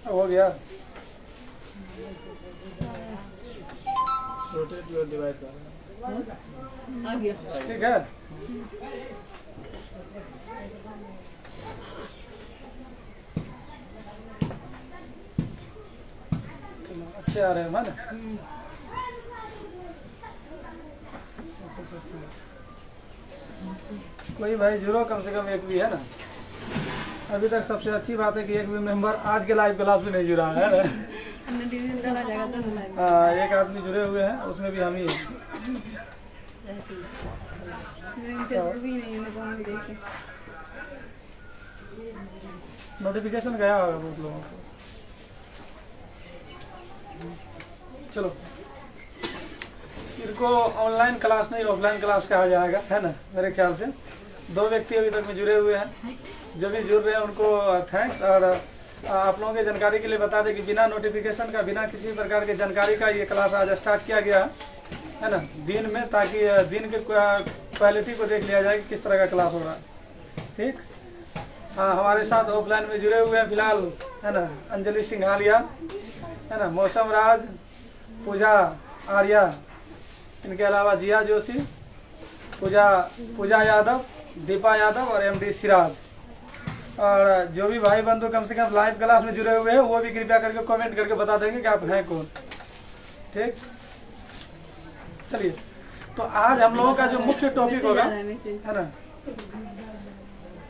हो गया। Rotate your device आ गया। ठीक है। अच्छे आ रहे हैं ना। कोई भाई जुड़ो कम से कम एक भी है ना। अभी तक सबसे अच्छी बात है कि एक भी मेंबर आज के लाइव क्लास में नहीं जुड़ा है ना। हाँ, एक आदमी जुड़े हुए हैं, उसमें भी हम ही हैं। नोटिफिकेशन गया होगा बहुत लोगों को। चलो, इनको ऑनलाइन क्लास नहीं ऑफलाइन क्लास कहा जाएगा, है ना। मेरे ख्याल से 2 व्यक्ति अभी तक में जुड़े हुए हैं। जो भी जुड़ रहे हैं उनको थैंक्स। और आप लोगों की जानकारी के लिए बता दें कि बिना नोटिफिकेशन का, बिना किसी प्रकार की जानकारी का ये क्लास आज स्टार्ट किया गया है ना, दिन में, ताकि दिन के क्वालिटी को देख लिया जाए कि किस तरह का क्लास हो रहा है। ठीक। हाँ, हमारे साथ ऑफलाइन में जुड़े हुए हैं फिलहाल, है ना, अंजलि सिंघानिया, है ना, मौसम राज, पूजा आर्या, इनके अलावा जिया जोशी, पूजा यादव, दीपा यादव और एमडी सिराज। और जो भी भाई बंधु कम से कम लाइव क्लास में जुड़े हुए हैं वो भी कृपया करके कमेंट करके बता देंगे कि आप हैं कौन। ठीक। चलिए, तो आज हम लोगों का जो मुख्य टॉपिक होगा, है ना,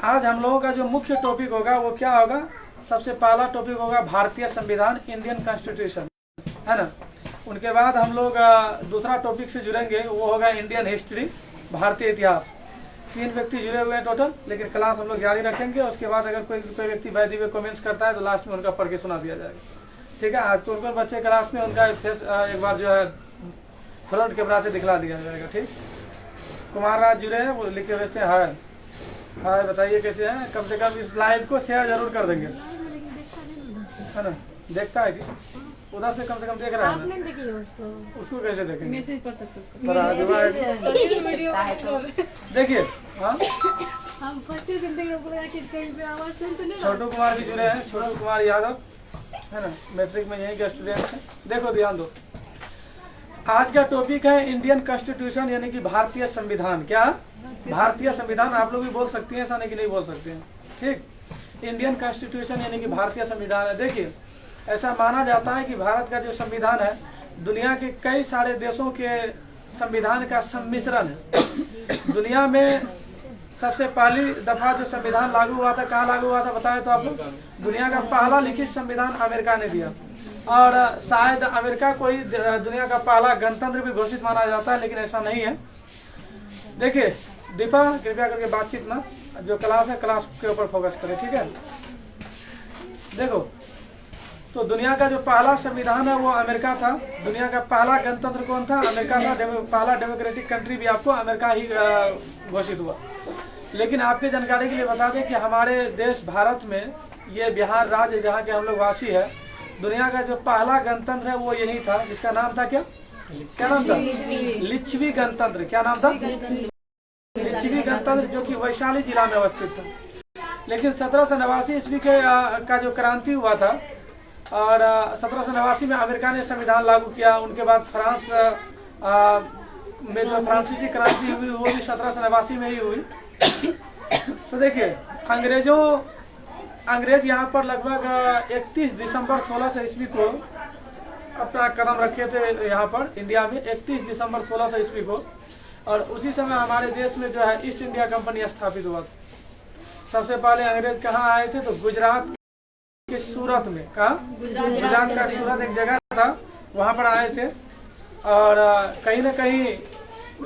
आज हम लोगों का जो मुख्य टॉपिक होगा वो क्या होगा। सबसे पहला टॉपिक होगा भारतीय संविधान, इंडियन कॉन्स्टिट्यूशन, है ना। उनके बाद हम लोग दूसरा टॉपिक से जुड़ेंगे, वो होगा इंडियन हिस्ट्री, भारतीय इतिहास। 3 व्यक्ति जुड़े हुए हैं टोटल, लेकिन क्लास हम लोग जारी रखेंगे। उसके बाद अगर कोई व्यक्ति वैध हुए कमेंट्स करता है तो लास्ट में उनका पढ़ के सुना दिया जाएगा। ठीक है। आज कौन बच्चे क्लास में, उनका फेस एक बार जो है फ्रंट कैमरा से दिखला दिया जाएगा। ठीक। कुमार राज जुड़े हैं, वो लिख के भेजते हैं हाय। हाय, बताइए कैसे हैं। कम से कम इस लाइव को शेयर जरूर कर देंगे, है ना। देखता है कि उधर से कम देख रहा है ना। उसको कैसे देखेंगे, मैसेज कर सकते हैं। देखिए। हाँ, हम फर्स्ट जिंदगी में बोला कि कहीं पे आवाज सुन तो नहीं। छोटू कुमार भी जुड़े हैं, छोटू कुमार यादव, है ना, मैट्रिक में यहीं के स्टूडेंट हैं। देखो, ध्यान दो। आज का टॉपिक है इंडियन कॉन्स्टिट्यूशन, यानी कि भारतीय संविधान। क्या? भारतीय संविधान। आप लोग भी बोल सकती हैं, ऐसा नहीं कि नहीं बोल सकते हैं। ठीक। इंडियन कॉन्स्टिट्यूशन यानी कि भारतीय संविधान है। देखिए, ऐसा माना जाता है कि भारत का जो संविधान है दुनिया के कई सारे देशों के संविधान का सम्मिश्रण है। दुनिया में सबसे पहली दफा जो संविधान लागू हुआ था, कहाँ लागू हुआ था बताएं तो आप लोग। दुनिया का पहला लिखित संविधान अमेरिका ने दिया, और शायद अमेरिका को ही दुनिया का पहला गणतंत्र भी घोषित माना जाता है, लेकिन ऐसा नहीं है। देखिए दीपा, कृपया करके बातचीत ना, जो क्लास है क्लास के ऊपर फोकस करें। ठीक है। देखो, तो दुनिया का जो पहला संविधान है वो अमेरिका था। दुनिया का पहला गणतंत्र कौन था? अमेरिका था। पहला डेमोक्रेटिक कंट्री भी आपको अमेरिका ही घोषित हुआ। लेकिन आपके जानकारी के लिए बता दें कि हमारे देश भारत में, ये बिहार राज्य जहाँ के हम लोग वासी है, दुनिया का जो पहला गणतंत्र है वो यही था, जिसका नाम था क्या नाम था? लिच्छवी गणतंत्र। क्या नाम था? लिच्छवी गणतंत्र, जो कि वैशाली जिला में अवस्थित था। लेकिन 1789 ईस्वी का जो क्रांति हुआ था, और 1789 में अमेरिका ने संविधान लागू किया। उनके बाद फ्रांस में जो फ्रांसीसी क्रांति हुई वो भी 1789 में ही हुई। तो देखिए, अंग्रेज यहाँ पर लगभग 31 दिसंबर 1600 ईस्वी को अपना कदम रखे थे यहाँ पर इंडिया में, 31 दिसंबर 1600 ईस्वी को। और उसी समय हमारे देश में जो है ईस्ट इंडिया कंपनी स्थापित हुआ था। सबसे पहले अंग्रेज कहाँ आए थे? तो गुजरात के सूरत में। कहाँ? गुजरात का सूरत एक जगह था, वहाँ पर आए थे। और कहीं न कहीं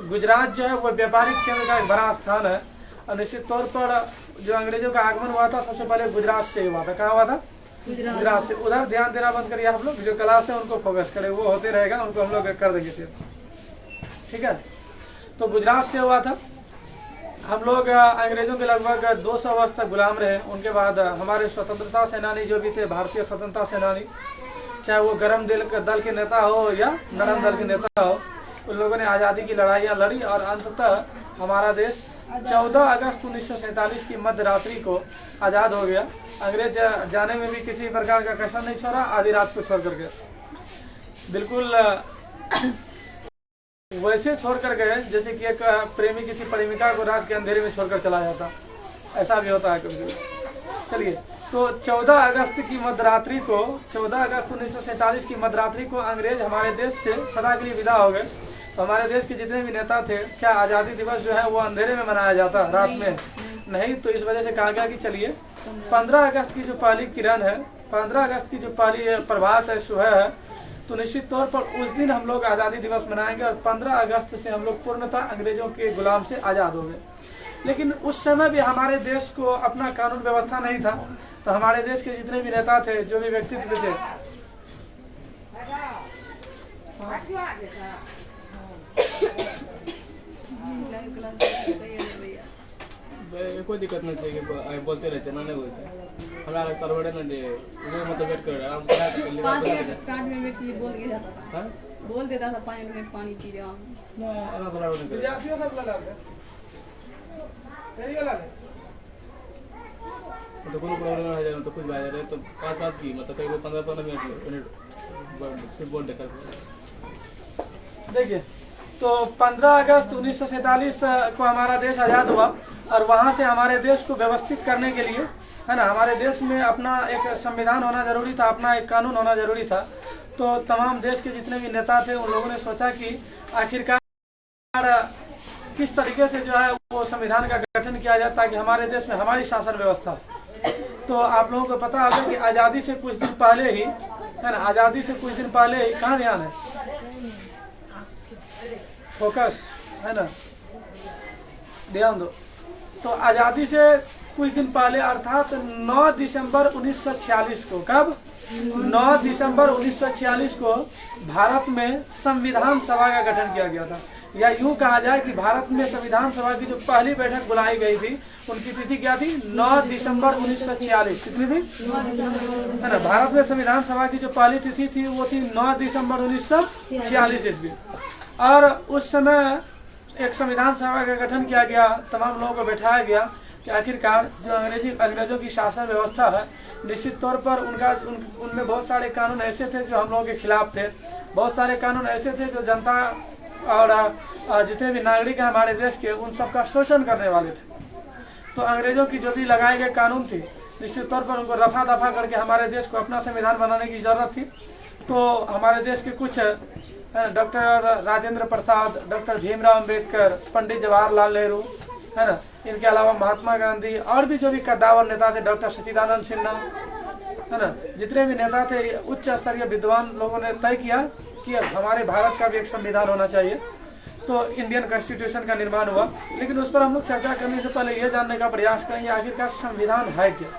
गुजरात जो है वो व्यापारिक केंद्र का एक बड़ा स्थान है। और निश्चित तौर पर जो अंग्रेजों का आगमन हुआ था सबसे पहले गुजरात से हुआ था। कहाँ हुआ था? गुजरात से। उधर ध्यान देना बंद करिए आप लोग, जो क्लास है उनको फोकस करें, वो होते रहेगा, उनको हम लोग कर देंगे फिर। ठीक है। तो गुजरात से हुआ था। हम लोग अंग्रेजों के लगभग 200 वर्ष तक गुलाम रहे। उनके बाद हमारे स्वतंत्रता सेनानी जो भी थे, भारतीय स्वतंत्रता सेनानी, चाहे वो गरम दल के नेता हो या नरम दल के नेता हो, उन लोगों ने आज़ादी की लड़ाइयाँ लड़ी और अंततः हमारा देश 14 अगस्त 1947 की मध्य रात्रि को आज़ाद हो गया। अंग्रेज जाने में भी किसी प्रकार का कसर नहीं छोड़ा, आधी रात को छोड़ करके बिल्कुल वैसे छोड़ कर गए जैसे कि एक प्रेमी किसी प्रेमिका को रात के अंधेरे में छोड़कर चला जाता। ऐसा भी होता है कभी कभी। चलिए, तो 14 अगस्त की मध्यरात्रि को 14 अगस्त 1947 की मध्यरात्रि को अंग्रेज हमारे देश से सदा के लिए विदा हो गए। तो हमारे देश के जितने भी नेता थे, क्या आज़ादी दिवस जो है वो अंधेरे में मनाया जाता रात में? नहीं। तो इस वजह से कहा गया कि चलिए 15 अगस्त की जो पहली किरण है, 15 अगस्त की जो पहली प्रभात है, सुबह है, तो निश्चित तौर पर उस दिन हम लोग आज़ादी दिवस मनाएंगे और 15 अगस्त से हम लोग पूर्णतः अंग्रेजों के गुलाम से आज़ाद हो गए। लेकिन उस समय भी हमारे देश को अपना कानून व्यवस्था नहीं था। तो हमारे देश के जितने भी नेता थे, जो भी व्यक्तित्व थे, कोई दिक्कत नहीं चाहिए, बोलते रहे चना नहीं बोलते हमारा करवड़े ना दे वो मतलब वेट कर रहा है। 5 मिनट में व्यक्ति बोल के जाता था, हां बोल देता था 5 मिनट पानी पी रहा हूं। ना ना थोड़ा नहीं कर विद्यार्थियों सब लगा दे यही वाला है। तो कोई प्रॉब्लम नहीं है, तो कुछ बात रहे तो 5 बात की मतलब कहीं 15 मिनट सिर्फ बोल देकर देखिए। तो 15 अगस्त 1947 को हमारा देश आज़ाद हुआ और वहां से हमारे देश को व्यवस्थित करने के लिए, है ना, हमारे देश में अपना एक संविधान होना जरूरी था, अपना एक कानून होना जरूरी था। तो तमाम देश के जितने भी नेता थे उन लोगों ने सोचा कि आखिरकार किस तरीके से जो है वो संविधान का गठन किया जाए ताकि हमारे देश में हमारी शासन व्यवस्था। तो आप लोगों को पता होगा कि आज़ादी से कुछ दिन पहले ही, है ना, आज़ादी से कुछ दिन पहले ही, कहाँ ध्यान है, फोकस, है ना, ध्यान दो। तो आज़ादी से कुछ दिन पहले अर्थात 9 दिसंबर 1946 को, कब? 9 दिसंबर 1946 को भारत में संविधान सभा का गठन किया गया था। या यूं कहा जाए कि भारत में संविधान सभा की जो पहली बैठक बुलाई गई थी उनकी तिथि क्या थी? 9 दिसंबर 1946। कितनी थी? है ना, भारत में संविधान सभा की जो पहली तिथि थी वो थी 9 दिसंबर 1946 ईस्वी। और उस समय एक संविधान सभा का गठन किया गया, तमाम लोगों को बैठाया गया कि आखिरकार जो अंग्रेजों की शासन व्यवस्था है, निश्चित तौर पर उनमें बहुत सारे कानून ऐसे थे जो हम लोगों के खिलाफ थे, बहुत सारे कानून ऐसे थे जो जनता और जितने भी नागरिक हैं हमारे देश के, उन सबका शोषण करने वाले थे। तो अंग्रेजों की जो भी लगाए गए कानून थी, निश्चित तौर पर उनको रफा दफा करके हमारे देश को अपना संविधान बनाने की जरूरत थी। तो हमारे देश के कुछ डॉक्टर राजेंद्र प्रसाद, डॉक्टर भीमराव अम्बेडकर, पंडित जवाहरलाल नेहरू, है ना, इनके अलावा महात्मा गांधी और भी जो भी कद्दावर नेता थे, डॉक्टर सच्चिदानंद सिन्हा, है ना, जितने भी नेता थे, उच्च स्तरीय विद्वान लोगों ने तय किया कि हमारे भारत का भी एक संविधान होना चाहिए। तो इंडियन कॉन्स्टिट्यूशन का निर्माण हुआ। लेकिन उस पर हम लोग चर्चा करने से पहले यह जानने का प्रयास करेंगे आखिरकार संविधान है क्या।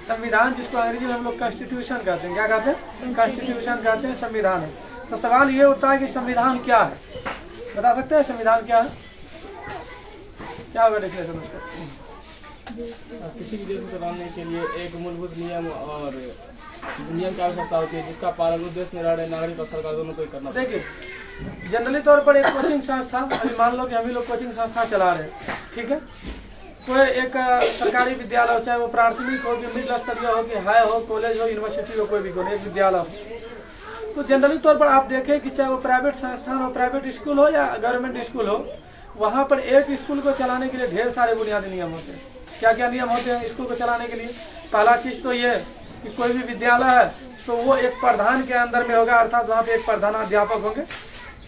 संविधान, जिसको अंग्रेजी में हम लोग कॉन्स्टिट्यूशन कहते हैं, क्या कहते हैं? कॉन्स्टिट्यूशन कहते हैं, संविधान है। तो सवाल ये उठता है कि संविधान क्या है? बता सकते हैं संविधान क्या है? क्या होगा डेफिनेशन उसका? किसी भी देश को चलाने के लिए एक मूलभूत नियम और नियम की आवश्यकता होती है जिसका पालन उस देश में रह रहे नागरिक और सरकार दोनों को ही करना। देखिए, जनरली तौर पर एक कोचिंग संस्था, अभी मान लो कि हम ही लोग कोचिंग संस्था चला रहे हैं, ठीक है, कोई एक सरकारी विद्यालय हो, चाहे वो प्राथमिक हो, कि मिडिल स्तरीय हो, कि हाई हो, कॉलेज हो, यूनिवर्सिटी हो, कोई भी कोई एक विद्यालय हो, तो जनरली तौर पर आप देखें कि चाहे वो प्राइवेट संस्थान हो, प्राइवेट स्कूल हो या गवर्नमेंट स्कूल हो, वहाँ पर एक स्कूल को चलाने के लिए ढेर सारे बुनियादी नियम होते हैं। क्या क्या नियम होते हैं स्कूल को चलाने के लिए? पहला चीज तो ये कि कोई भी विद्यालय है तो वो एक प्रधान के अंदर में होगा, अर्थात वहाँ पे एक प्रधानाध्यापक होंगे,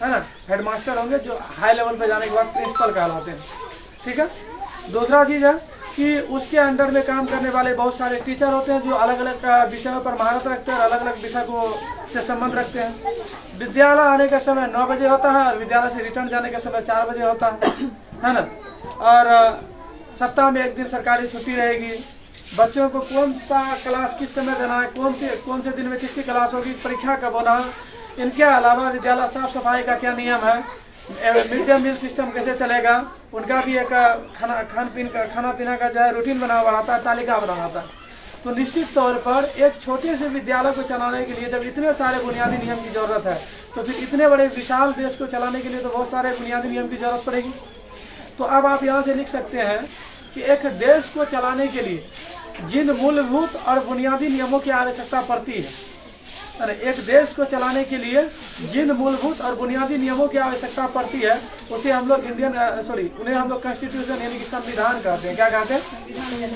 है ना, हेडमास्टर होंगे, जो हाई लेवल पे जाने के बाद प्रिंसिपल कहलाते हैं, ठीक है। दूसरा चीज है कि उसके अंडर में काम करने वाले बहुत सारे टीचर होते हैं जो अलग अलग विषयों पर महारत रखते हैं और अलग अलग विषय को से संबंध रखते हैं। विद्यालय आने का समय 9 बजे होता है और विद्यालय से रिटर्न जाने का समय 4 बजे होता है ना। और सप्ताह में एक दिन सरकारी छुट्टी रहेगी। बच्चों को कौन सा क्लास किस समय देना है, कौन से दिन में किसकी क्लास होगी, परीक्षा कब होना है, इनके अलावा विद्यालय साफ सफाई का क्या नियम है, मिड डे मील सिस्टम कैसे चलेगा, उनका भी एक खाना पीना का जो है रूटीन बना हुआ रहता है, तालिका बना रहता है। तो निश्चित तौर पर एक छोटे से विद्यालय को चलाने के लिए जब इतने सारे बुनियादी नियम की जरूरत है, तो फिर इतने बड़े विशाल देश को चलाने के लिए तो बहुत सारे बुनियादी नियम की जरूरत पड़ेगी। तो अब आप यहाँ से लिख सकते हैं कि एक देश को चलाने के लिए जिन मूलभूत और बुनियादी नियमों की आवश्यकता पड़ती है, एक देश को चलाने के लिए जिन मूलभूत और बुनियादी नियमों की आवश्यकता पड़ती है उसे हम लोग उन्हें हम लोग कॉन्स्टिट्यूशन यानी कि संविधान कहते हैं। क्या कहते हैं?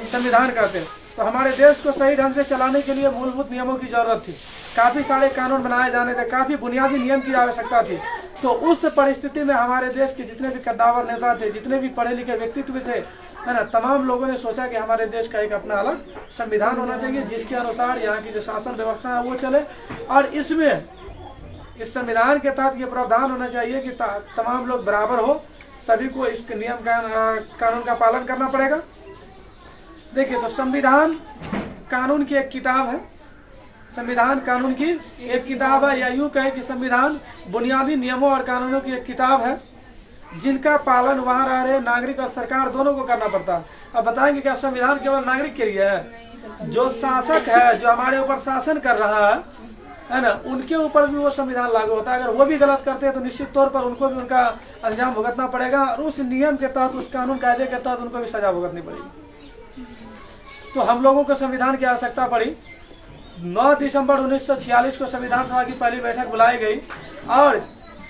संविधान कहते हैं। तो हमारे देश को सही ढंग से चलाने के लिए मूलभूत नियमों की जरूरत थी, काफी सारे कानून बनाए जाने थे, काफी बुनियादी नियम की आवश्यकता थी। तो उस परिस्थिति में हमारे देश के जितने भी कद्दावर नेता थे, जितने भी पढ़े लिखे व्यक्तित्व थे, है ना, तमाम लोगों ने सोचा कि हमारे देश का एक अपना अलग संविधान होना चाहिए जिसके अनुसार यहाँ की जो शासन व्यवस्था है वो चले। और इसमें इस संविधान के तहत ये प्रावधान होना चाहिए कि तमाम लोग बराबर हो, सभी को इस नियम कानून का पालन करना पड़ेगा। देखिए, तो संविधान कानून की एक किताब है, संविधान कानून की एक किताब है, या यूं कहे कि संविधान बुनियादी नियमों और कानूनों की एक किताब है जिनका पालन वहां रह रहे नागरिक और सरकार दोनों को करना पड़ता है। अब बताएंगे क्या संविधान केवल नागरिक के लिए है? जो शासक है, जो हमारे ऊपर शासन कर रहा है ना, उनके ऊपर भी वो संविधान लागू होता है। अगर वो भी गलत करते हैं तो निश्चित तौर पर उनको भी उनका अंजाम भुगतना पड़ेगा और उस नियम के तहत, उस कानून कायदे के तहत उनको भी सजा भुगतनी पड़ेगी। तो हम लोगों को संविधान की आवश्यकता पड़ी। 9 दिसंबर 1946 को संविधान सभा की पहली बैठक बुलाई गई और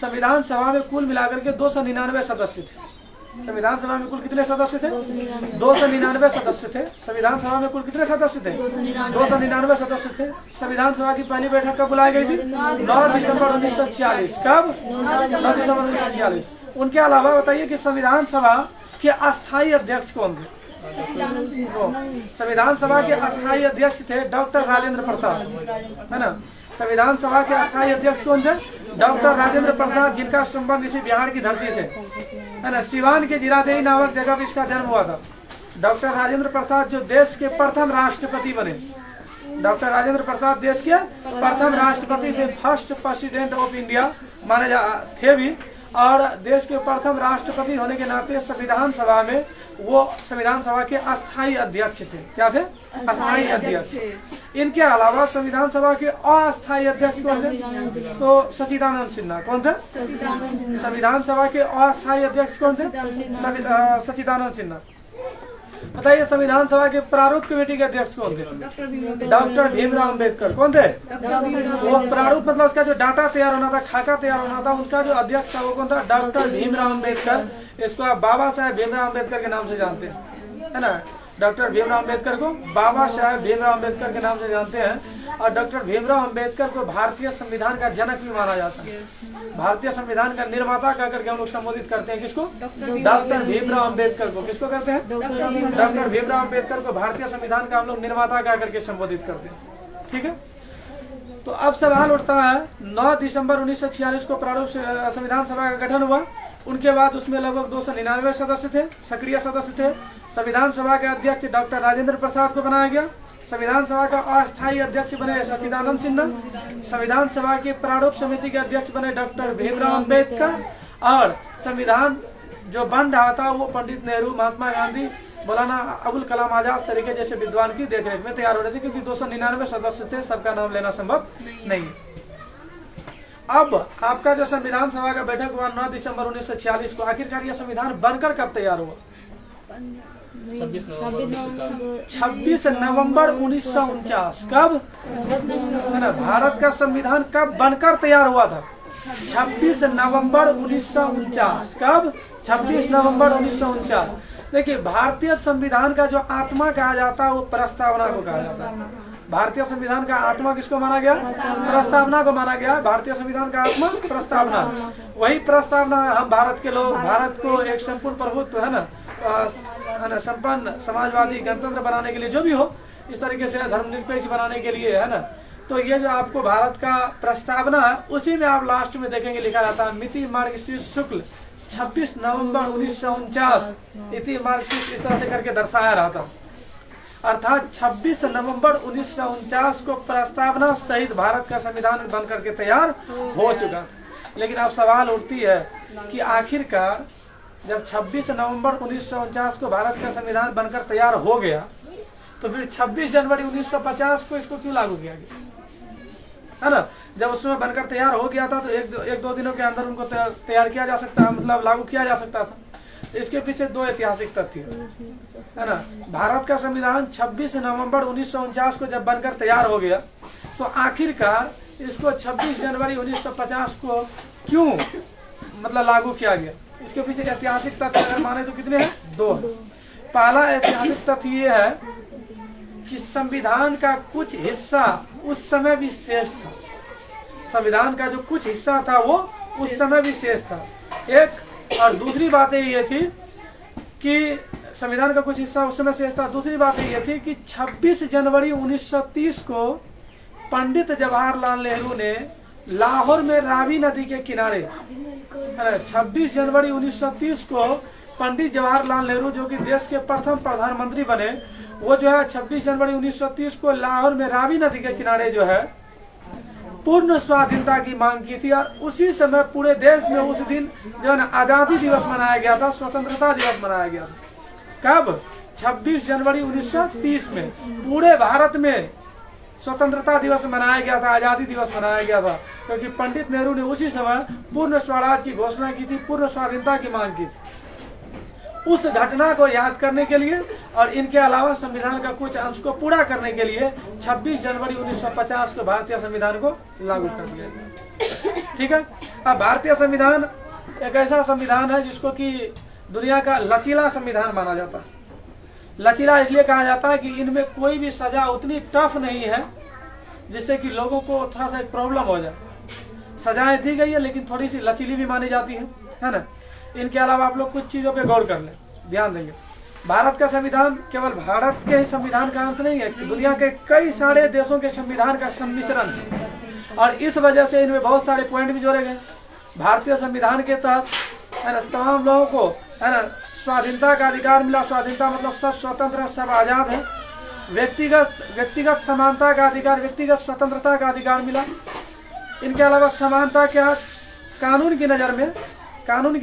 संविधान सभा में कुल मिलाकर के 299 सदस्य थे। संविधान सभा में कुल कितने सदस्य थे? 299 सदस्य थे। संविधान सभा में कुल कितने सदस्य थे? 299 सदस्य थे। संविधान सभा की पहली बैठक कब बुलाई गई थी? 9 दिसंबर 1946। कब? 9 दिसंबर 1946। उनके अलावा बताइए कि संविधान सभा के अस्थायी अध्यक्ष कौन थे? संविधान सभा के अस्थायी अध्यक्ष थे डॉक्टर राजेंद्र प्रसाद, है ना। संविधान सभा के अस्थायी अध्यक्ष कौन थे? डॉक्टर राजेंद्र प्रसाद, जिनका संबंध इसी बिहार की धरती से, है ना। सिवान के जीरादेई नामक जगह पर इसका जन्म हुआ था। डॉक्टर राजेंद्र प्रसाद जो देश के प्रथम राष्ट्रपति बने, डॉक्टर राजेंद्र प्रसाद देश के प्रथम राष्ट्रपति थे, फर्स्ट प्रेसिडेंट ऑफ इंडिया माने थे भी। और देश के प्रथम राष्ट्रपति होने के नाते संविधान सभा में वो संविधान सभा के अस्थायी अध्यक्ष थे। क्या थे? अस्थायी अध्यक्ष। इनके अलावा संविधान सभा के अस्थायी अध्यक्ष कौन थे? तो सच्चिदानंद सिन्हा। कौन थे? संविधान सभा के अस्थायी अध्यक्ष कौन थे? सच्चिदानंद सिन्हा। बताइए, संविधान सभा के प्रारूप कमेटी के अध्यक्ष कौन थे? डॉक्टर भीमराव अम्बेडकर। कौन थे? वो प्रारूप मतलब उसका जो डाटा तैयार होना था, खाका तैयार होना था, उनका जो अध्यक्ष था वो कौन था? डॉक्टर भीमराव अम्बेडकर। इसको आप बाबा साहेब भीमराव अम्बेडकर के नाम से जानते हैं, है ना। डॉक्टर भीमराव अम्बेडकर को बाबा साहेब भीमराव अम्बेडकर के नाम से जानते हैं। और डॉक्टर भीमराव अम्बेडकर को भारतीय संविधान का जनक भी माना जाता है, भारतीय संविधान का निर्माता कहकर के हम लोग संबोधित करते हैं। किसको? डॉक्टर भीमराव अम्बेडकर को। किसको करते हैं? डॉक्टर भीमराव अम्बेडकर को भारतीय संविधान का हम लोग निर्माता कहकर के संबोधित करते हैं। ठीक है। तो अब सवाल उठता है, 9 दिसंबर 1946 को प्रारूप संविधान सभा का गठन हुआ। उनके बाद उसमें लगभग 299 सदस्य थे, सक्रिय सदस्य थे। संविधान सभा के अध्यक्ष डॉक्टर राजेंद्र प्रसाद को बनाया गया। संविधान सभा का अस्थायी अध्यक्ष बने सच्चिदानंद सिन्हा। संविधान सभा की प्रारूप समिति के अध्यक्ष बने डॉक्टर भीमराव अम्बेडकर। और संविधान जो बन रहा था वो पंडित नेहरू, महात्मा गांधी, मौलाना अबुल कलाम आजाद सरीके जैसे विद्वान की देखरेख में तैयार हो रहे थे, क्योंकि 299 सदस्य थे, सबका नाम लेना संभव नहीं। अब आपका जो संविधान सभा का बैठक हुआ 9 दिसंबर 1946 को, आखिरकार यह संविधान बनकर कब तैयार हुआ? 26 नवंबर 1949। कब? है ना। भारत का संविधान कब बनकर तैयार हुआ था? 26 नवंबर 1949। कब? 26 नवंबर 1949। देखिए, भारतीय संविधान का जो आत्मा कहा जाता है वो प्रस्तावना को कहा जाता है। भारतीय संविधान का आत्मा किसको माना गया? प्रस्तावना को माना गया। भारतीय संविधान का आत्मा प्रस्तावना, वही प्रस्तावना हम भारत के लोग, भारत को एक संपूर्ण प्रभुत्व, है ना, संपन्न समाजवादी गणतंत्र बनाने के लिए, जो भी हो, इस तरीके से धर्मनिरपेक्ष बनाने के लिए, है ना। तो ये जो आपको भारत का प्रस्तावना है, उसी में आप लास्ट में देखेंगे लिखा जाता है मिति मार्गशीर्ष शुक्ल 26 नवंबर 1949 इति मार्गशीर्ष, इस तरह से करके दर्शाया रहा था। अर्थात 26 नवंबर 1949 को प्रस्तावना सहित भारत का संविधान बनकर के तैयार हो चुका। लेकिन अब सवाल उठती है कि आखिरकार जब 26 नवंबर 1949 को भारत का संविधान बनकर तैयार हो गया, तो फिर 26 जनवरी 1950 को इसको क्यों लागू किया गया, है ना। जब उसमें बनकर तैयार हो गया था तो एक दो दिनों के अंदर उनको तैयार किया जा सकता है, मतलब लागू किया जा सकता था। इसके पीछे दो ऐतिहासिक तथ्य है ना। भारत का संविधान 26 नवंबर 1949 को जब बनकर तैयार हो गया, तो आखिरकार इसको 26 जनवरी 1950 को क्यों मतलब लागू किया गया, इसके पीछे ऐतिहासिक तथ्य अगर माने तो कितने हैं? दो। पहला ऐतिहासिक तथ्य ये है कि संविधान का कुछ हिस्सा उस समय भी शेष था। संविधान का जो कुछ हिस्सा था वो उस समय भी शेष था, एक। और दूसरी बात ये थी कि संविधान का कुछ हिस्सा उस समय शेष था। दूसरी बात ये थी कि 26 जनवरी 1930 को पंडित जवाहरलाल नेहरू ने लाहौर में रावी नदी के किनारे 26 जनवरी 1930 को पंडित जवाहरलाल नेहरू जो कि देश के प्रथम प्रधानमंत्री बने, वो जो है 26 जनवरी 1930 को लाहौर में रावी नदी के किनारे जो है पूर्ण स्वाधीनता की मांग की थी। और उसी समय पूरे देश में उस दिन जो है ना आजादी दिवस मनाया गया था, स्वतंत्रता दिवस मनाया गया था। कब? 26 जनवरी 1930 में पूरे भारत में स्वतंत्रता दिवस मनाया गया था, आजादी दिवस मनाया गया था, क्योंकि पंडित नेहरू ने उसी समय पूर्ण स्वराज की घोषणा की थी, पूर्ण स्वाधीनता की मांग की थी। उस घटना को याद करने के लिए और इनके अलावा संविधान का कुछ अंश को पूरा करने के लिए 26 जनवरी 1950 को भारतीय संविधान को लागू कर दिया गया। ठीक है। अब भारतीय संविधान एक ऐसा संविधान है जिसको कि दुनिया का लचीला संविधान माना जाता है। लचीला इसलिए कहा जाता है कि इनमें कोई भी सजा उतनी टफ नहीं है जिससे कि लोगों को थोड़ा सा प्रॉब्लम हो जाए। सजाएं दी गई है लेकिन थोड़ी सी लचीली भी मानी जाती है ना। इनके अलावा आप लोग कुछ चीजों पे गौर कर लें, ध्यान देंगे। भारत का संविधान केवल भारत के ही संविधान का अंश नहीं है, दुनिया के कई सारे देशों के संविधान का सम्मिश्रण है, और इस वजह से इनमें बहुत सारे पॉइंट भी जोड़े गए। भारतीय संविधान के तहत है ना तमाम लोगों को है ना स्वाधीनता का अधिकार मिला। स्वाधीनता मतलब सब स्वतंत्र, सब आजाद है। व्यक्तिगत समानता का अधिकार, व्यक्तिगत स्वतंत्रता का अधिकार मिला। इनके अलावा समानता क्या, कानून की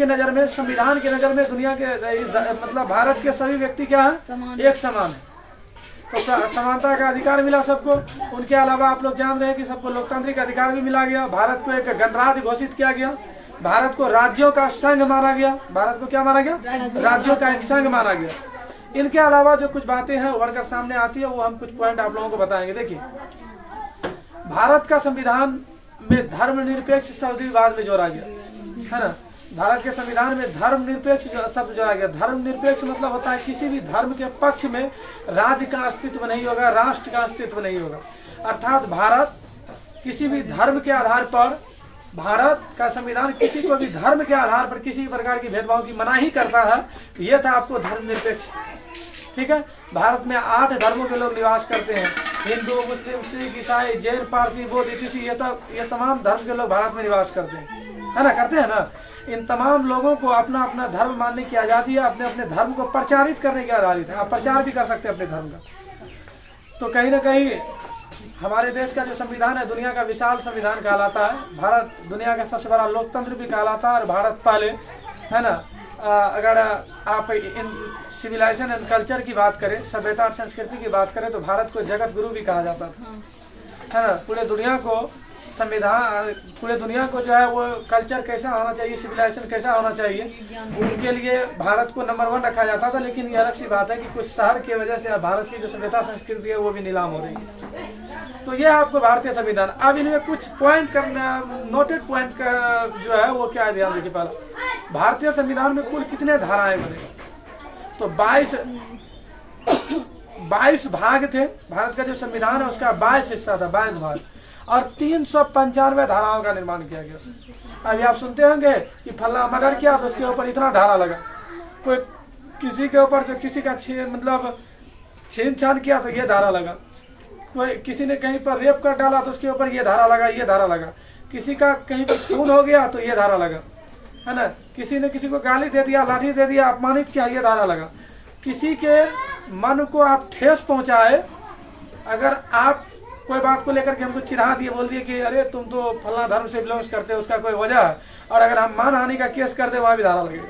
नजर में, संविधान की नजर में दुनिया के मतलब भारत के सभी व्यक्ति क्या है? एक समान है। तो समानता का अधिकार मिला सबको। उनके अलावा आप लोग जान रहे हैं कि सबको लोकतांत्रिक अधिकार भी मिला गया। भारत को एक गणराज्य घोषित किया गया। भारत को राज्यों का संघ माना गया। भारत को क्या माना गया? राज्यों का एक संघ माना गया। इनके अलावा जो कुछ बातें हैं उभर कर सामने आती है, वो हम कुछ पॉइंट आप लोगों को बताएंगे। देखिए, भारत का संविधान में धर्मनिरपेक्ष शब्द भी बाद में जोड़ा गया है ना। भारत के संविधान में धर्मनिरपेक्ष शब्द जोड़ा गया। धर्मनिरपेक्ष मतलब होता है किसी भी धर्म के पक्ष में राज्य का अस्तित्व नहीं होगा, राष्ट्र का अस्तित्व नहीं होगा। अर्थात भारत किसी भी धर्म के आधार पर, भारत का संविधान किसी को भी धर्म के आधार पर किसी प्रकार की भेदभाव की मनाही करता है। ये था आपको धर्मनिरपेक्ष। ठीक है। भारत में 8 धर्मों के लोग निवास करते हैं। हिंदू, मुस्लिम, सिख, ईसाई, जैन, पारसी, बौद्ध, इतिशी, ये तमाम धर्म के लोग भारत में निवास करते हैं, है ना, करते हैं ना। इन तमाम लोगों को अपना अपना धर्म मानने की आजादी है, अपने अपने धर्म को प्रचारित करने की आजादी है। आप प्रचार भी कर सकते हैं अपने धर्म का। तो कहीं ना कहीं हमारे देश का जो संविधान है दुनिया का विशाल संविधान कहलाता है। भारत दुनिया का सबसे बड़ा लोकतंत्र भी कहलाता है। और भारत पहले है ना, अगर आप इन सिविलाइजेशन एंड कल्चर की बात करें, सभ्यता और संस्कृति की बात करें, तो भारत को जगत गुरु भी कहा जाता था, है ना। पूरे दुनिया को संविधान, पूरे दुनिया को जो है वो कल्चर कैसा होना चाहिए, सिविलाइजेशन कैसा होना चाहिए, उनके लिए भारत को नंबर 1 रखा जाता था। लेकिन ये अलग सी बात है कि कुछ शहर की वजह से भारत की जो सभ्यता संस्कृति है वो भी नीलाम हो रही है। तो ये आपको भारतीय संविधान। अब इनमें कुछ पॉइंट करना, नोटेड पॉइंट का जो है वो क्या है, ध्यान देखिए। पहला, भारतीय संविधान में कुल कितने धाराएं बने? तो 22 भाग थे। भारत का जो संविधान है उसका 22 हिस्सा था, 22 भाग, और 395 धाराओं का निर्माण किया गया। अभी आप सुनते होंगे कि फला मर्डर किया तो उसके ऊपर इतना धारा लगा, कोई किसी के ऊपर जो किसी का मतलब छीन छान किया तो ये धारा लगा, कोई किसी ने कहीं पर रेप कर डाला तो उसके ऊपर ये धारा लगा, ये धारा लगा, किसी का कहीं पर खून हो गया तो ये धारा लगा, है ना। किसी ने किसी को गाली दे दिया, लाठी दे दिया, अपमानित किया, ये धारा लगा। किसी के मन को आप ठेस पहुंचाए, अगर आप कोई बात को लेकर के हमको चिढ़ा दिए, बोल दिए कि अरे तुम तो फलना धर्म से बिलोंग करते हो, उसका कोई वजह है, और अगर हम मानहानि का केस करते वहां भी धारा लगेगा।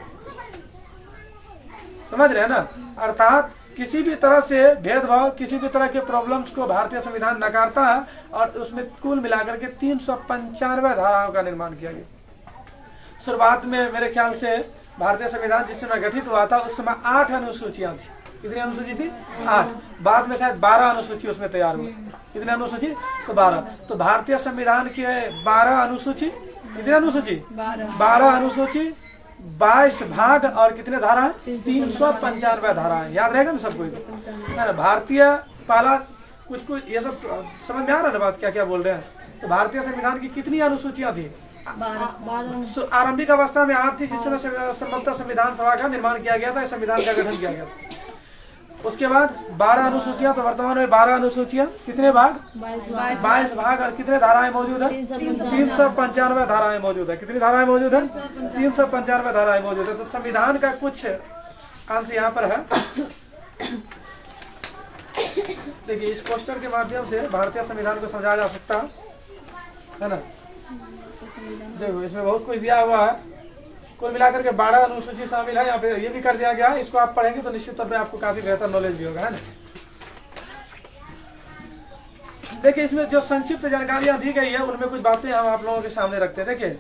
समझ रहे हैं ना। अर्थात किसी भी तरह से भेदभाव, किसी भी तरह के प्रॉब्लम्स को भारतीय संविधान नकारता है, और उसमें कुल मिलाकर के 395 धाराओं का निर्माण किया गया। शुरुआत में मेरे ख्याल से भारतीय संविधान जिस समय गठित हुआ था उस समय 8 अनुसूचियां थी। कितनी अनुसूची थी? 8। बाद में शायद 12 अनुसूची उसमें तैयार हुई। कितनी अनुसूची? तो 12। तो भारतीय संविधान के 12 अनुसूची, कितनी अनुसूची? 12 अनुसूची, 22 भाग और कितने धारा है? 395 धारा है। याद रहेगा ना सबको? है ना? भारतीय पहला कुछ ये सब समझ में आ रहा है बात क्या क्या बोल रहे हैं? तो भारतीय संविधान की कितनी अनुसूचियां थी? आरंभिक अवस्था में 8 थी, जिस समय संभवतः संविधान सभा का निर्माण किया गया था, संविधान का गठन किया गया था। उसके बाद 12 अनुसूचियां, तो वर्तमान में 12 अनुसूचियां, कितने भाग? 22 भाग और कितने धाराएं मौजूद है? 395 धाराएं मौजूद है। कितनी धाराएं मौजूद है? 395 धाराएं मौजूद है। तो संविधान का कुछ अंश यहाँ पर है। देखिए, इस पोस्टर के माध्यम से भारतीय संविधान को समझाया जा सकता है ना? देखो, इसमें बहुत कुछ दिया हुआ है। कुल मिलाकर के 12 अनुसूची शामिल है। यहाँ पे ये भी कर दिया गया है। इसको आप पढ़ेंगे तो निश्चित तौर पे आपको काफी बेहतर नॉलेज भी होगा, है ना? देखिए, इसमें जो संक्षिप्त जानकारियां दी गई है उनमें कुछ बातें हम आप लोगों के सामने रखते हैं। देखिए,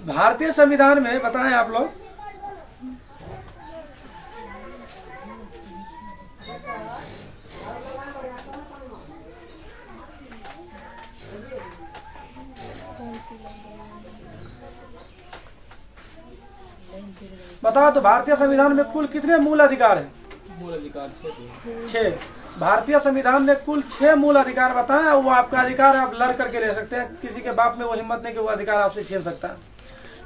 भारतीय संविधान में बताएं आप लोग, बताओ तो भारतीय संविधान में कुल कितने मूल अधिकार हैं? मूल अधिकार 6। भारतीय संविधान में कुल 6 मूल अधिकार बताएं। वो आपका अधिकार आप लड़ करके ले सकते हैं। किसी के बाप में वो हिम्मत नहीं कि वो अधिकार आपसे छीन सकता है।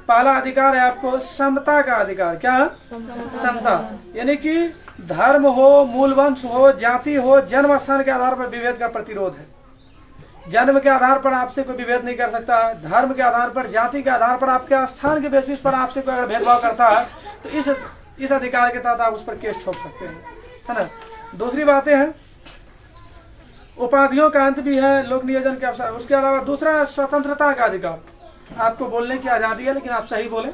पहला अधिकार है आपको समता का अधिकार। क्या? समता। यानी कि धर्म हो, मूल वंश हो, जाति हो, जन्म स्थान के आधार पर विभेद का प्रतिरोध है। जन्म के आधार पर आपसे कोई विभेद नहीं कर सकता। धर्म के आधार पर, जाति के आधार पर, आपके स्थान के बेसिस पर आपसे कोई अगर भेदभाव करता है तो इस अधिकार के तहत आप उस पर केस ठोक सकते हैं, है ना? दूसरी बातें हैं, उपाधियों का अंत भी है, लोक नियोजन के अवसर। उसके अलावा दूसरा स्वतंत्रता का अधिकार। आपको बोलने की आजादी है, लेकिन आप सही बोले,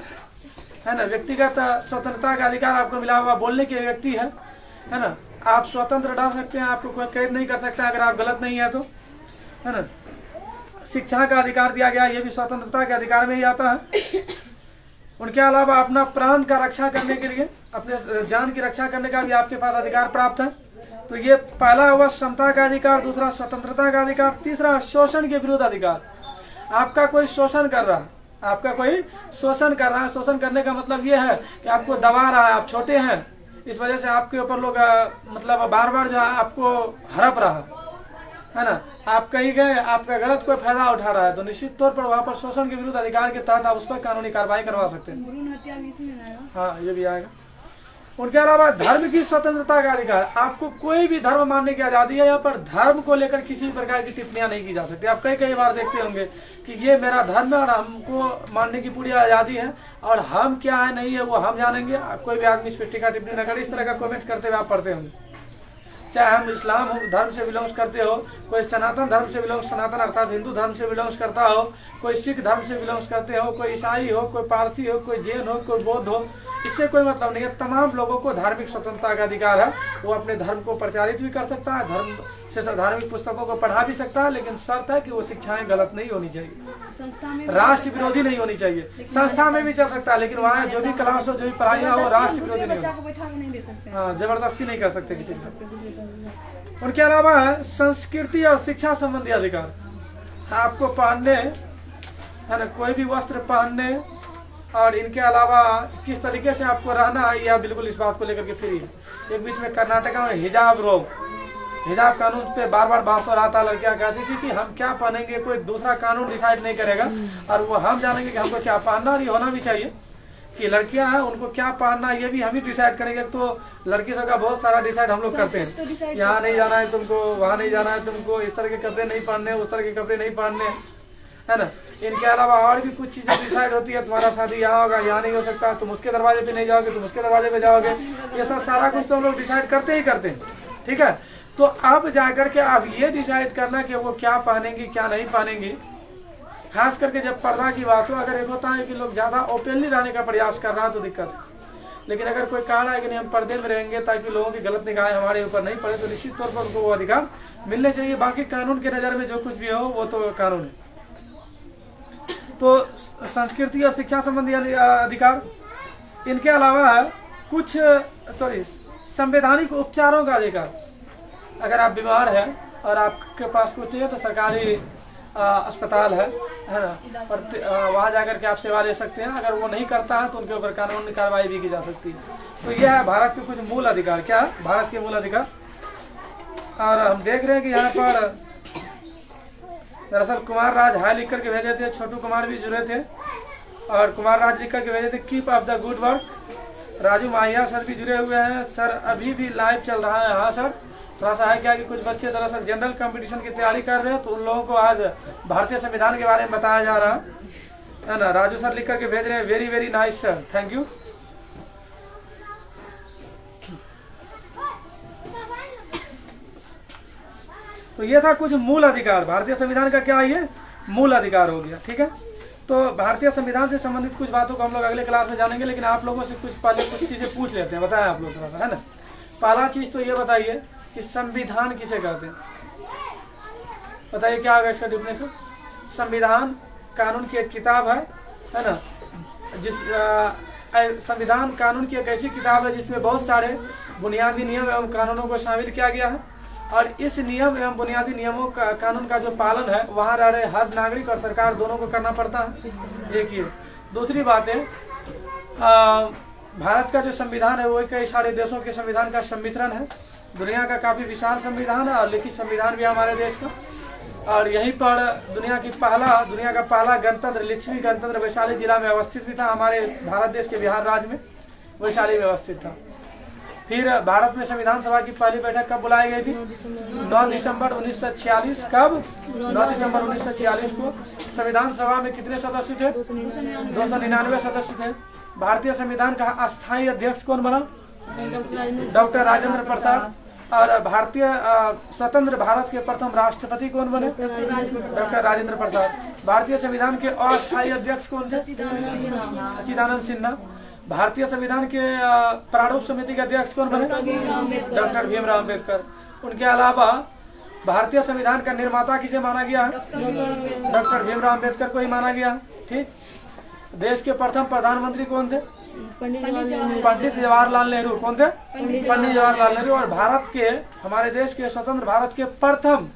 है ना? व्यक्तिगत स्वतंत्रता का अधिकार आपको मिला हुआ, बोलने की व्यक्ति है ना? आप स्वतंत्र रह सकते हैं, आपको कोई कैद नहीं कर सकता अगर आप गलत नहीं है तो, है ना? शिक्षा का अधिकार दिया गया, ये भी स्वतंत्रता के अधिकार में ही आता है। उनके अलावा अपना प्राण का रक्षा करने के लिए, अपने जान की रक्षा करने का भी आपके पास अधिकार प्राप्त है। तो ये पहला हुआ समता का अधिकार, दूसरा स्वतंत्रता का अधिकार, तीसरा शोषण के विरुद्ध अधिकार। आपका कोई शोषण कर रहा है, आपका कोई शोषण कर रहा है। शोषण करने का मतलब ये है कि आपको दबा रहा है, आप छोटे हैं, इस वजह से आपके ऊपर लोग मतलब बार बार जो है आपको हड़प रहा है ना? आप कहीं गए, आपका गलत कोई फायदा उठा रहा है, तो निश्चित तौर पर वहाँ पर शोषण के विरुद्ध अधिकार के तहत आप उस पर कानूनी कार्रवाई करवा सकते हैं। भ्रूण हत्या भी इसी में आएगा। हाँ, ये भी आएगा। उनके अलावा धर्म की स्वतंत्रता का अधिकार। आपको कोई भी धर्म मानने की आजादी है। यहाँ पर धर्म को लेकर किसी प्रकार की टिप्पणियां नहीं की जा सकती। आप कई बार देखते होंगे कि ये मेरा धर्म है और हमको मानने की पूरी आजादी है और हम क्या है नहीं है वो हम जानेंगे। कोई भी आदमी इस पर टीका टिप्पणी न करे। इस तरह का कमेंट करते हुए आप पढ़ते होंगे। चाहे हम इस्लाम धर्म से बिलोंग्स करते हो, कोई सनातन धर्म से बिलोंग्स, सनातन अर्थात हिंदू धर्म से बिलोंग्स करता हो, कोई सिख धर्म से बिलोंग्स करते हो, कोई ईसाई हो, कोई पारसी हो, कोई जैन हो, कोई बौद्ध हो, इससे कोई मतलब नहीं है। तमाम लोगों को धार्मिक स्वतंत्रता का अधिकार है। वो अपने धर्म को प्रचारित भी कर सकता है, धर्म से धार्मिक पुस्तकों को पढ़ा भी सकता है, लेकिन शर्त है कि वो शिक्षाएं गलत नहीं होनी चाहिए, संस्था में राष्ट्र विरोधी नहीं होनी चाहिए। संस्था में भी चल सकता है, लेकिन वहाँ जो भी क्लास हो, जो भी पढ़ाई हो, वो राष्ट्र विरोधी नहीं बच्चा को बैठा के नहीं दे सकते। हाँ, जबरदस्ती नहीं कर सकते किसी से। उनके अलावा संस्कृति और शिक्षा संबंधी अधिकार। आपको पहनने, है ना, कोई भी वस्त्र पहनने और इनके अलावा किस तरीके से आपको रहना है, यह बिल्कुल इस बात को लेकर के फ्री है। एक बीच में कर्नाटका में हिजाब रोक, हिजाब कानून पे बार बार बहस हो रहा था। लड़कियां कहती थी कि हम क्या पहनेंगे, कोई दूसरा कानून डिसाइड नहीं करेगा और वो हम जानेंगे कि हमको क्या पहनना। और ये होना भी चाहिए कि लड़कियां हैं, उनको क्या पहनना ये भी हम ही डिसाइड करेंगे। तो लड़की सब का बहुत सारा डिसाइड हम लोग करते हैं। यहाँ नहीं जाना है तुमको, वहाँ नहीं जाना है तुमको, इस तरह के कपड़े नहीं पहनने, उस तरह के कपड़े नहीं पहनने, है ना। इनके अलावा और भी कुछ चीजें डिसाइड होती है। तुम्हारा शादी यहाँ होगा, यहाँ नहीं हो सकता, तुम उसके दरवाजे पे नहीं जाओगे, तुम उसके दरवाजे पे जाओगे। ये सब सारा कुछ तो हम लोग डिसाइड करते ही करते हैं, ठीक है। तो अब जाकर के आप ये डिसाइड करना कि वो क्या पहनेंगी क्या नहीं पहनेंगी। खास करके जब पर्दा की बात हो, अगर एक होता है कि लोग ज्यादा ओपनली रहने का प्रयास कर रहा है तो दिक्कत है। लेकिन अगर कोई कारण है कि नहीं हम पर्दे में रहेंगे ताकि लोगों की गलत निगाहें हमारे ऊपर नहीं पड़े, तो निश्चित तौर पर उनको वो अधिकार मिलने चाहिए। बाकी कानून के नज़र में जो कुछ भी हो वो तो कानून है। तो संस्कृति और शिक्षा संबंधी अधिकार, इनके अलावा कुछ संवैधानिक उपचारों का अधिकार। अगर आप बीमार हैं और आपके पास कुछ है तो सरकारी अस्पताल है ना, और वहाँ जाकर के आप सेवा ले सकते हैं। अगर वो नहीं करता है तो उनके ऊपर कानूनी कार्रवाई भी की जा सकती है। तो यह है भारत के कुछ मूल अधिकार। क्या है भारत के मूल अधिकार? और हम देख रहे हैं कि यहाँ पर दरअसल कुमार राज हाय लिख करके भेजे थे, छोटू कुमार भी जुड़े थे और कुमार राज लिख करके भेजे थे keep up the good work. Raju माहिया सर भी जुड़े हुए हैं। सर अभी भी लाइव चल रहा है? हाँ सर, थोड़ा सा है क्या कि कुछ बच्चे दरअसल जनरल कंपटीशन की तैयारी कर रहे हैं, तो उन लोगों को आज भारतीय संविधान के बारे में बताया जा रहा है ना। राजू सर लिख करके भेज रहे हैं very very nice sir, thank you. तो ये था कुछ मूल अधिकार। भारतीय संविधान का क्या ये मूल अधिकार हो गया, ठीक है। तो भारतीय संविधान से संबंधित कुछ बातों को हम लोग अगले क्लास में जानेंगे, लेकिन आप लोगों से पहले कुछ चीजें पूछ लेते हैं। बताएं आप लोग थोड़ा सा, है ना। पहला चीज तो ये बताइए कि संविधान किसे कहते हैं? बताइए क्या होगा इसका डिफिनेशन? संविधान कानून की एक किताब है ना। संविधान कानून की एक ऐसी किताब है जिसमें बहुत सारे बुनियादी नियम एवं कानूनों को शामिल किया गया है, और इस नियम एवं बुनियादी नियमों का कानून का जो पालन है वहाँ रह रहे हर नागरिक और सरकार दोनों को करना पड़ता है। एक ये। दूसरी बात है, भारत का जो संविधान है वो कई सारे देशों के संविधान का सम्मिश्रण है। दुनिया का काफी विशाल संविधान है और लिखित संविधान भी है हमारे देश का। और यहीं पर दुनिया का पहला गणतंत्र लिच्छवी गणतंत्र वैशाली जिला में अवस्थित भी था। हमारे भारत देश के बिहार राज्य में वैशाली में अवस्थित था। फिर भारत में संविधान सभा की पहली बैठक कब बुलाई गई थी? 9 दिसंबर 1946। कब? 9 दिसंबर 1946 को। संविधान सभा में कितने सदस्य थे? 299 सदस्य थे। भारतीय संविधान का अस्थायी अध्यक्ष कौन बना? डॉक्टर राजेंद्र प्रसाद। और भारतीय स्वतंत्र भारत के प्रथम राष्ट्रपति कौन बने? डॉक्टर राजेंद्र प्रसाद। भारतीय संविधान के अस्थायी अध्यक्ष कौन थे? सच्चिदानंद सिन्हा। भारतीय संविधान के प्रारूप समिति के अध्यक्ष कौन बने? डॉक्टर भीमराव अम्बेडकर। उनके अलावा भारतीय संविधान का निर्माता किसे माना गया है? डॉक्टर भीमराव अम्बेडकर को ही माना गया। ठीक। देश के प्रथम प्रधानमंत्री कौन थे? पंडित जवाहरलाल नेहरू। कौन थे? पंडित जवाहरलाल नेहरू। और हमारे देश के स्वतंत्र भारत के प्रथम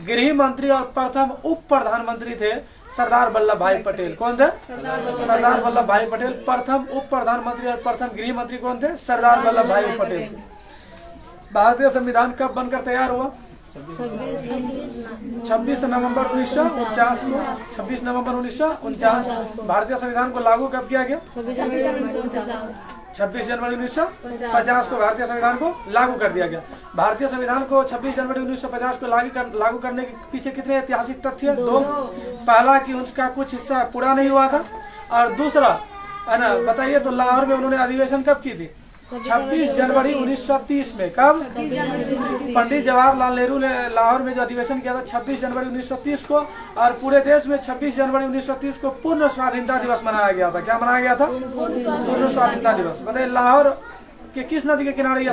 गृह मंत्री और प्रथम उप प्रधानमंत्री थे सरदार वल्लभ भाई पटेल। कौन थे? सरदार वल्लभ भाई पटेल। प्रथम उप प्रधानमंत्री और प्रथम गृह मंत्री कौन थे? सरदार वल्लभ भाई पटेल। भारतीय संविधान कब बनकर तैयार हुआ? 26 नवंबर 1949 को। 26 नवंबर 1949। भारतीय संविधान को लागू कब किया गया? 26 जनवरी 1950 को भारतीय संविधान को लागू कर दिया गया। भारतीय संविधान को 26 जनवरी 1950 को लागू करने के पीछे कितने ऐतिहासिक तथ्य हैं? 2। पहला कि उसका कुछ हिस्सा पूरा नहीं हुआ था, और दूसरा है ना, बताइए तो लाहौर में उन्होंने अधिवेशन कब की थी? 26 जनवरी 1930 में। कब? पंडित जवाहरलाल नेहरू ने लाहौर में जो अधिवेशन किया था 26 जनवरी 1930 को, और पूरे देश में 26 जनवरी 1930 को पूर्ण स्वाधीनता दिवस मनाया गया था। क्या मनाया गया था? पूर्ण स्वाधीनता दिवस। बताइए लाहौर के किस नदी के किनारे?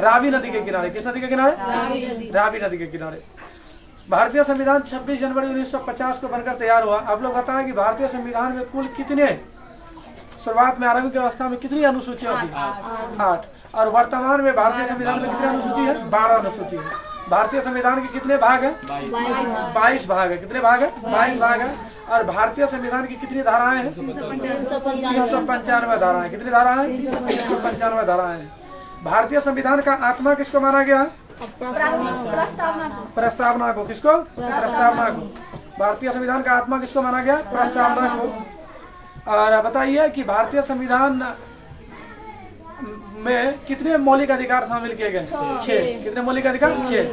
रावी नदी के किनारे। किस नदी के किनारे? रावी नदी के किनारे। भारतीय संविधान 26 जनवरी 1950 को बनकर तैयार हुआ। आप लोग बताएं कि भारतीय संविधान में कुल कितने, शुरुआत में आरंभ की अवस्था में कितनी अनुसूचियां थी? 8। और वर्तमान में भारतीय संविधान में कितनी अनुसूची है? 12 अनुसूची है। भारतीय संविधान के कितने भाग हैं? 22 भाग है। कितने भाग है? 22 भाग है। और भारतीय संविधान की कितनी धाराएं हैं? 395 धाराएं। कितनी धाराएं? 395 धाराएं हैं। भारतीय संविधान का आत्मा किसको माना गया? प्रस्तावना को। किसको? प्रस्तावना को। भारतीय संविधान का आत्मा किसको माना गया? प्रस्तावना को। और बताइए कि भारतीय संविधान में कितने मौलिक अधिकार शामिल किए गए? 6। कितने मौलिक अधिकार? 6।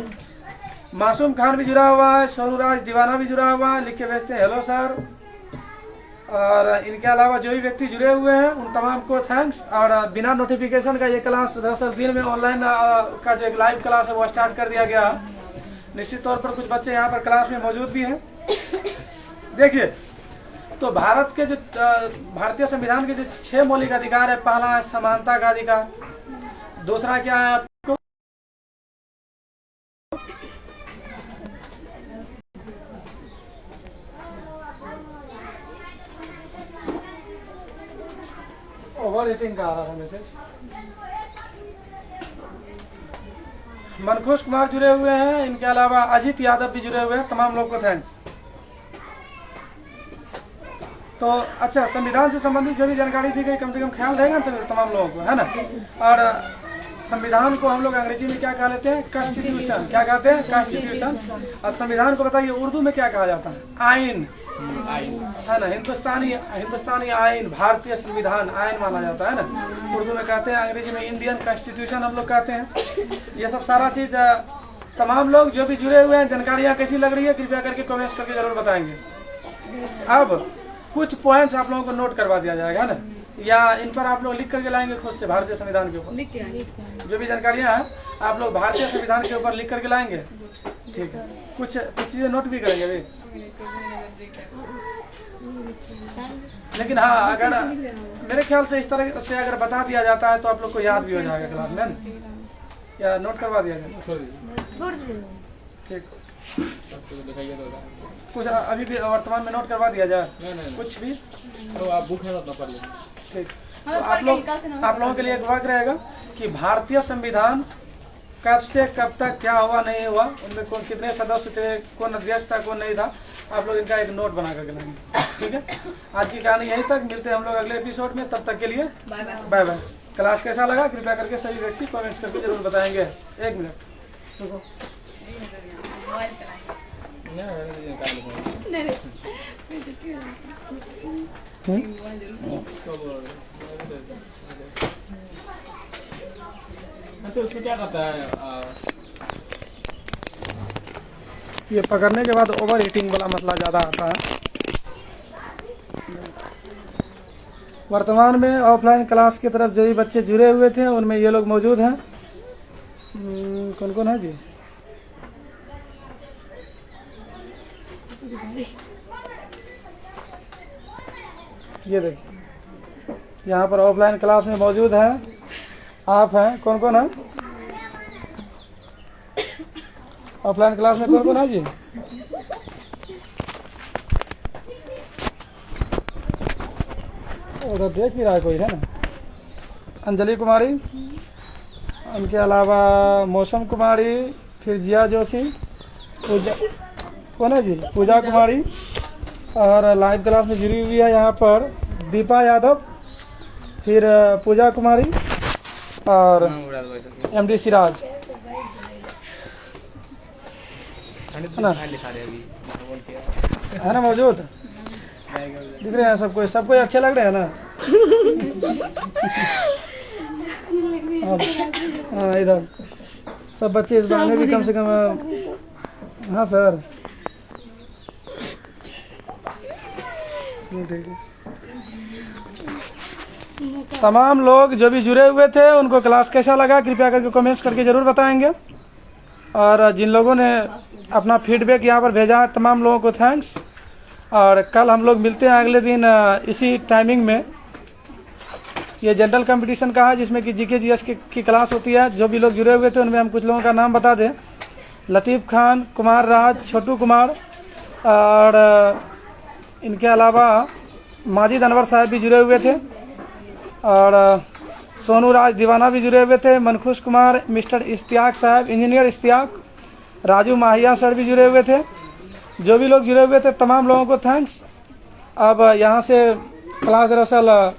मासूम खान भी जुड़ा हुआ है, सोनूराज दीवाना भी जुड़ा हुआ है, लिख के भेजते हैं हेलो सर। और इनके अलावा जो भी व्यक्ति जुड़े हुए हैं उन तमाम को थैंक्स। और बिना नोटिफिकेशन का ये क्लास 10 दिन में ऑनलाइन का जो एक लाइव क्लास है वो स्टार्ट कर दिया गया। निश्चित तौर पर कुछ बच्चे यहाँ पर क्लास में मौजूद भी हैं। देखिए तो भारत के जो भारतीय संविधान के जो 6 मौलिक अधिकार है, पहला है समानता का अधिकार, दूसरा क्या है आपको ओवर ईटिंग का आ रहा था मैसेज। मनखुश कुमार जुड़े हुए हैं, इनके अलावा अजीत यादव भी जुड़े हुए हैं, तमाम लोग को थैंक्स। तो अच्छा, संविधान से संबंधित जो भी जानकारी दी गई कम से कम ख्याल रहेगा तो तमाम लोगों को, है ना। और संविधान को हम लोग अंग्रेजी में क्या कहा लेते हैं, कॉन्स्टिट्यूशन। क्या कहते हैं, कॉन्स्टिट्यूशन। और संविधान को बताइए उर्दू में क्या कहा जाता है, आइन, है ना। हिंदुस्तानी आइन, भारतीय संविधान आइन माना जाता है ना, उर्दू में कहते हैं, अंग्रेजी में इंडियन कॉन्स्टिट्यूशन हम लोग कहते हैं। ये सब सारा चीज तमाम लोग जो भी जुड़े हुए हैं, जानकारियाँ कैसी लग रही है कृपया करके कमेंट्स करके जरूर बताएंगे। अब कुछ पॉइंट्स आप लोगों को नोट करवा दिया जाएगा ना, या इन पर आप लोग लिख करके लाएंगे खुद से, भारतीय संविधान के ऊपर जो भी जानकारियाँ हैं आप लोग भारतीय संविधान के ऊपर लिख करके लाएंगे, ठीक है। कुछ चीजें नोट भी करेंगे अभी, लेकिन हाँ अगर मेरे ख्याल से इस तरह से अगर बता दिया जाता है तो आप लोग को याद भी हो जाएगा क्लास में, या नोट करवा दिया जाए, ठीक। कुछ अभी भी वर्तमान में नोट करवा दिया जाए, नहीं। कुछ भी तो आप बुक है तो पढ़ लीजिए, ठीक। तो आप लोगों के लिए एक वर्क रहेगा कि भारतीय संविधान कब से कब तक क्या हुआ नहीं हुआ, उनमें कौन कितने सदस्य थे, कौन अध्यक्ष था कौन नहीं था, आप लोग इनका एक नोट बना करके लाएंगे, ठीक है। आज की कहानी यहीं तक, मिलते हैं हम लोग अगले एपिसोड में, तब तक के लिए बाय बाय। क्लास कैसा लगा कृपया करके सभी व्यक्ति कमेंट्स करके जरूर बताएंगे। 1 मिनट रुको। तो उसमें क्या करता है, ये पकड़ने के बाद ओवर हीटिंग वाला मसला ज़्यादा आता है। वर्तमान में ऑफलाइन क्लास की तरफ जो भी बच्चे जुड़े हुए थे उनमें ये लोग मौजूद हैं। कौन कौन है जी, ये देखिए यहाँ पर ऑफलाइन क्लास में मौजूद है, आप हैं, कौन कौन है ऑफलाइन क्लास में, कौन कौन है जी, उधर देख ही रहा है कोई, है ना। अंजलि कुमारी, उनके अलावा मौसम कुमारी, फिर जिया जोशी, पूजा, कौन है जी, पूजा कुमारी, और लाइव क्लास में जुड़ी हुई है यहाँ पर दीपा यादव, फिर पूजा कुमारी और MD सिराज, है ना मौजूद, दिख रहे हैं सबको, सबको अच्छे लग रहे हैं ना। हाँ इधर सब बच्चे इस बहाने भी कम से कम, हाँ सर ठीक है। तमाम लोग जो भी जुड़े हुए थे उनको क्लास कैसा लगा कृपया करके कमेंट्स करके जरूर बताएंगे, और जिन लोगों ने अपना फीडबैक यहाँ पर भेजा है तमाम लोगों को थैंक्स। और कल हम लोग मिलते हैं अगले दिन इसी टाइमिंग में। ये जनरल कंपटीशन का है जिसमें कि GK GS की क्लास होती है। जो भी लोग जुड़े हुए थे उनमें हम कुछ लोगों का नाम बता दें, लतीफ़ खान, कुमार राज, छोटू कुमार, और इनके अलावा माजिद अनवर साहब भी जुड़े हुए थे, और सोनू राज दीवाना भी जुड़े हुए थे, मनखुश कुमार, मिस्टर इश्तियाक साहब, इंजीनियर इश्तियाक, राजू माहिया सर भी जुड़े हुए थे। जो भी लोग जुड़े हुए थे तमाम लोगों को थैंक्स। अब यहाँ से क्लास दरअसल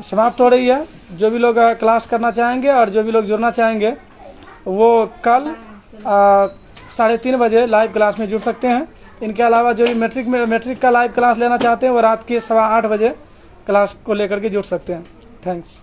समाप्त हो रही है। जो भी लोग क्लास करना चाहेंगे और जो भी लोग जुड़ना चाहेंगे वो कल 3:30 बजे लाइव क्लास में जुड़ सकते हैं। इनके अलावा जो भी मैट्रिक का लाइव क्लास लेना चाहते हैं वो रात के 8:15 बजे क्लास को लेकर के जुड़ सकते हैं। थैंक्स।